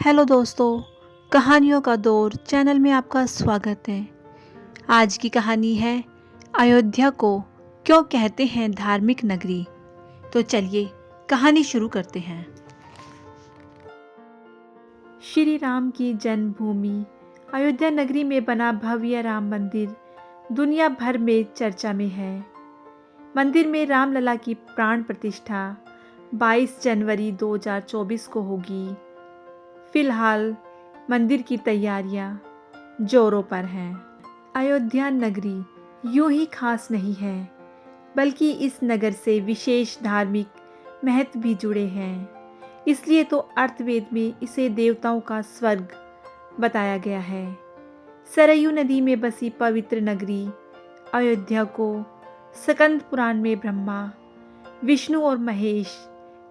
Hello दोस्तों, कहानियों का दौर चैनल में आपका स्वागत है। आज की कहानी है अयोध्या को क्यों कहते हैं धार्मिक नगरी। तो चलिए कहानी शुरू करते हैं। श्री राम की जन्मभूमि अयोध्या नगरी में बना भव्य राम मंदिर दुनिया भर में चर्चा में है। मंदिर में रामलला की प्राण प्रतिष्ठा 22 जनवरी 2024 को होगी। फिलहाल मंदिर की तैयारियां जोरों पर हैं। अयोध्या नगरी यूं ही खास नहीं है, बल्कि इस नगर से विशेष धार्मिक महत्व भी जुड़े हैं। इसलिए तो अर्थवेद में इसे देवताओं का स्वर्ग बताया गया है। सरयू नदी में बसी पवित्र नगरी अयोध्या को स्कंद पुराण में ब्रह्मा, विष्णु और महेश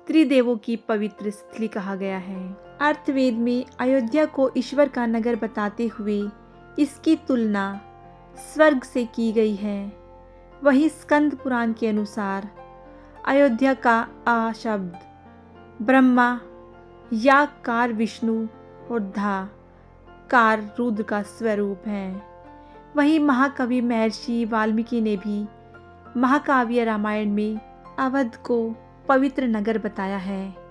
त्रिदेवों की पवित्र स्थली कहा गया है। अर्थवेद में अयोध्या को ईश्वर का नगर बताते हुए इसकी तुलना स्वर्ग से की गई है। वहीं स्कंद पुराण के अनुसार अयोध्या का आ शब्द ब्रह्मा, या कार विष्णु और धा कार रुद्र का स्वरूप है। वहीं महाकवि महर्षि वाल्मीकि ने भी महाकाव्य रामायण में अवध को पवित्र नगर बताया है।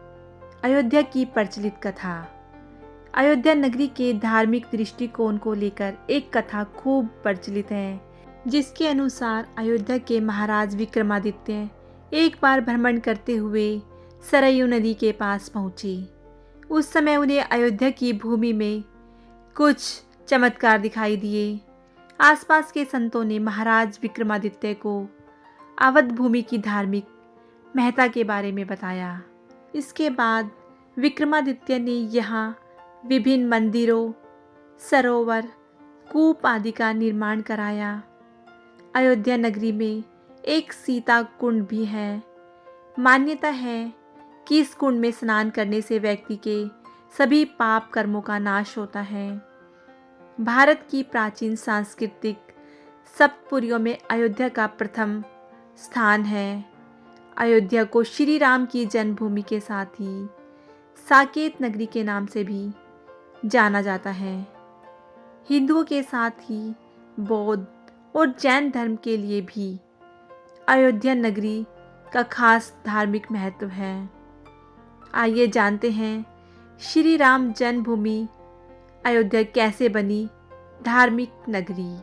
अयोध्या की प्रचलित कथा। अयोध्या नगरी के धार्मिक दृष्टिकोण को लेकर एक कथा खूब प्रचलित है, जिसके अनुसार अयोध्या के महाराज विक्रमादित्य एक बार भ्रमण करते हुए सरयू नदी के पास पहुंचे। उस समय उन्हें अयोध्या की भूमि में कुछ चमत्कार दिखाई दिए। आसपास के संतों ने महाराज विक्रमादित्य को अवध भूमि की धार्मिक महत्ता के बारे में बताया। इसके बाद विक्रमादित्य ने यहाँ विभिन्न मंदिरों, सरोवर, कूप आदि का निर्माण कराया। अयोध्या नगरी में एक सीता कुंड भी है। मान्यता है कि इस कुंड में स्नान करने से व्यक्ति के सभी पाप कर्मों का नाश होता है। भारत की प्राचीन सांस्कृतिक सप्तपुरियों में अयोध्या का प्रथम स्थान है। अयोध्या को श्री राम की जन्मभूमि के साथ ही साकेत नगरी के नाम से भी जाना जाता है। हिंदुओं के साथ ही बौद्ध और जैन धर्म के लिए भी अयोध्या नगरी का खास धार्मिक महत्व है। आइए जानते हैं श्री राम जन्मभूमि अयोध्या कैसे बनी धार्मिक नगरी।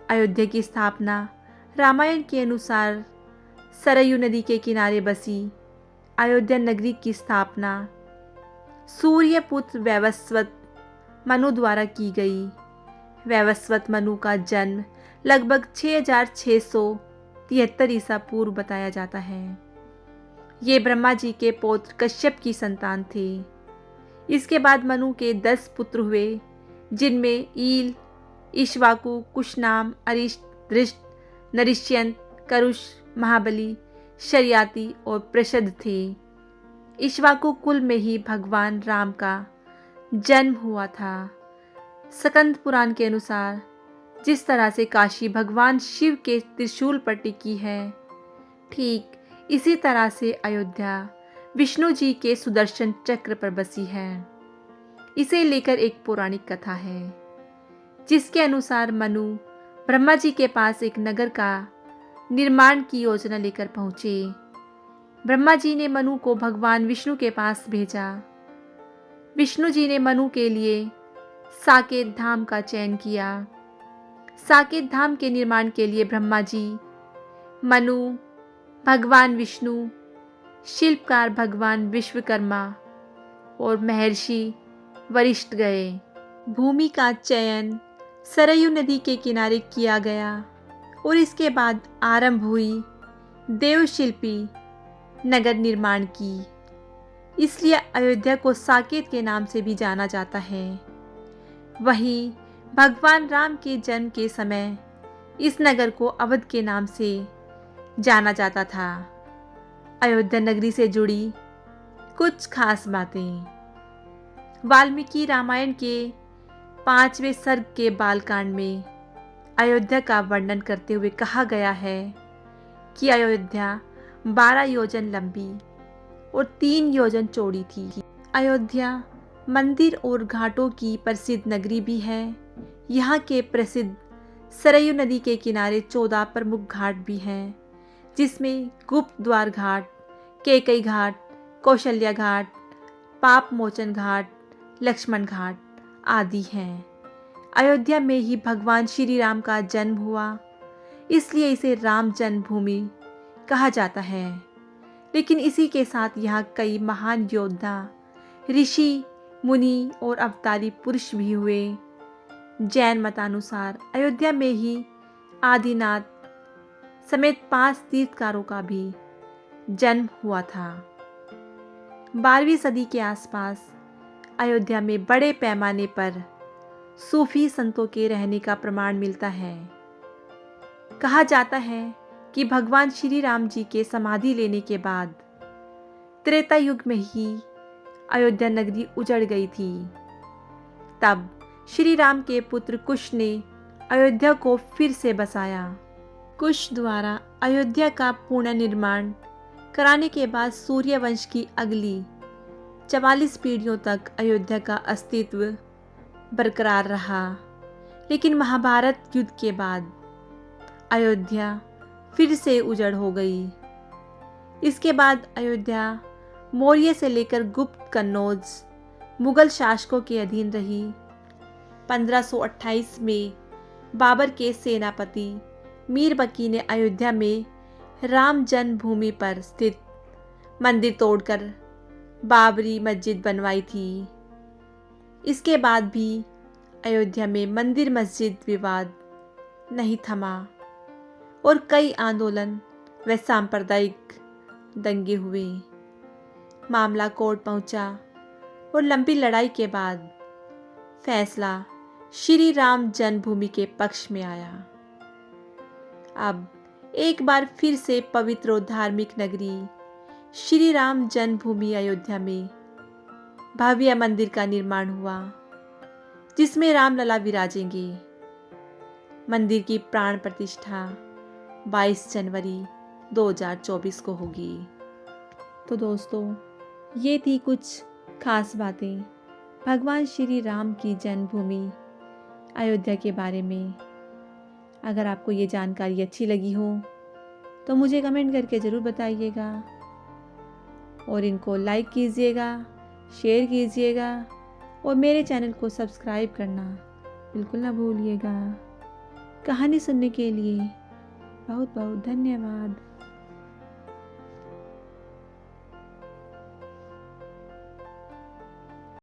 अयोध्या की स्थापना रामायण के अनुसार सरयू नदी के किनारे बसी अयोध्या नगरी की स्थापना सूर्यपुत्र वैवस्वत मनु द्वारा की गई। वैवस्वत मनु का जन्म लगभग 6673 ईसा पूर्व बताया जाता है। ये ब्रह्मा जी के पौत्र कश्यप की संतान थे। इसके बाद मनु के 10 पुत्र हुए, जिनमें ईल, इक्ष्वाकु, कुशनाम, अरिष्ट, धृष्ट, नरिष्यंत, करुष, महाबली, शर्याति और प्रषद थे। इक्ष्वाकु कुल में ही भगवान राम का जन्म हुआ था। स्कंद पुराण के अनुसार जिस तरह से काशी भगवान शिव के त्रिशूल पर टिकी है, ठीक इसी तरह से अयोध्या विष्णु जी के सुदर्शन चक्र पर बसी है। इसे लेकर एक पौराणिक कथा है, जिसके अनुसार मनु ब्रह्मा जी के पास एक नगर का निर्माण की योजना लेकर पहुंचे। ब्रह्मा जी ने मनु को भगवान विष्णु के पास भेजा। विष्णु जी ने मनु के लिए साकेत धाम का चयन किया। साकेत धाम के निर्माण के लिए ब्रह्मा जी, मनु, भगवान विष्णु, शिल्पकार भगवान विश्वकर्मा और महर्षि वशिष्ठ गए। भूमि का चयन सरयू नदी के किनारे किया गया और इसके बाद आरंभ हुई देवशिल्पी नगर निर्माण की। इसलिए अयोध्या को साकेत के नाम से भी जाना जाता है। वहीं भगवान राम के जन्म के समय इस नगर को अवध के नाम से जाना जाता था। अयोध्या नगरी से जुड़ी कुछ खास बातें। वाल्मीकि रामायण के 5वें सर्ग के बालकांड में अयोध्या का वर्णन करते हुए कहा गया है कि अयोध्या 12 योजन लंबी और 3 योजन चौड़ी थी। अयोध्या मंदिर और घाटों की प्रसिद्ध नगरी भी है। यहाँ के प्रसिद्ध सरयू नदी के किनारे 14 प्रमुख घाट भी हैं, जिसमें गुप्त द्वार घाट, कैकई घाट, कौशल्या घाट, पाप मोचन घाट, लक्ष्मण घाट आदि हैं। अयोध्या में ही भगवान श्री राम का जन्म हुआ, इसलिए इसे राम जन्मभूमि कहा जाता है। लेकिन इसी के साथ यहाँ कई महान योद्धा, ऋषि, मुनि और अवतारी पुरुष भी हुए। जैन मतानुसार अयोध्या में ही आदिनाथ समेत 5 तीर्थकारों का भी जन्म हुआ था। 12वीं सदी के आसपास अयोध्या में बड़े पैमाने पर सूफी संतों के रहने का प्रमाण मिलता है। कहा जाता है कि भगवान श्री राम जी के समाधि लेने के बाद त्रेता युग में ही अयोध्या नगरी उजड़ गई थी। तब श्री राम के पुत्र कुश ने अयोध्या को फिर से बसाया। कुश द्वारा अयोध्या का पुनर्निर्माण कराने के बाद सूर्य वंश की अगली 44 पीढ़ियों तक अयोध्या का अस्तित्व बरकरार रहा। लेकिन महाभारत युद्ध के बाद अयोध्या फिर से उजड़ हो गई। इसके बाद अयोध्या मौर्य से लेकर गुप्त, कन्नौज, मुगल शासकों के अधीन रही। 1528 में बाबर के सेनापति मीर बकी ने अयोध्या में राम जन्मभूमि पर स्थित मंदिर तोड़कर बाबरी मस्जिद बनवाई थी। इसके बाद भी अयोध्या में मंदिर मस्जिद विवाद नहीं थमा और कई आंदोलन व सांप्रदायिक दंगे हुए। मामला कोर्ट पहुंचा और लंबी लड़ाई के बाद फैसला श्री राम जन्मभूमि के पक्ष में आया। अब एक बार फिर से पवित्र और धार्मिक नगरी श्री राम जन्मभूमि अयोध्या में भव्य मंदिर का निर्माण हुआ, जिसमें रामलला विराजेंगे। मंदिर की प्राण प्रतिष्ठा 22 जनवरी 2024 को होगी। तो दोस्तों, ये थी कुछ खास बातें भगवान श्री राम की जन्मभूमि अयोध्या के बारे में। अगर आपको ये जानकारी अच्छी लगी हो तो मुझे कमेंट करके ज़रूर बताइएगा और इनको लाइक कीजिएगा, शेयर कीजिएगा और मेरे चैनल को सब्सक्राइब करना बिल्कुल ना भूलिएगा। कहानी सुनने के लिए बहुत बहुत धन्यवाद।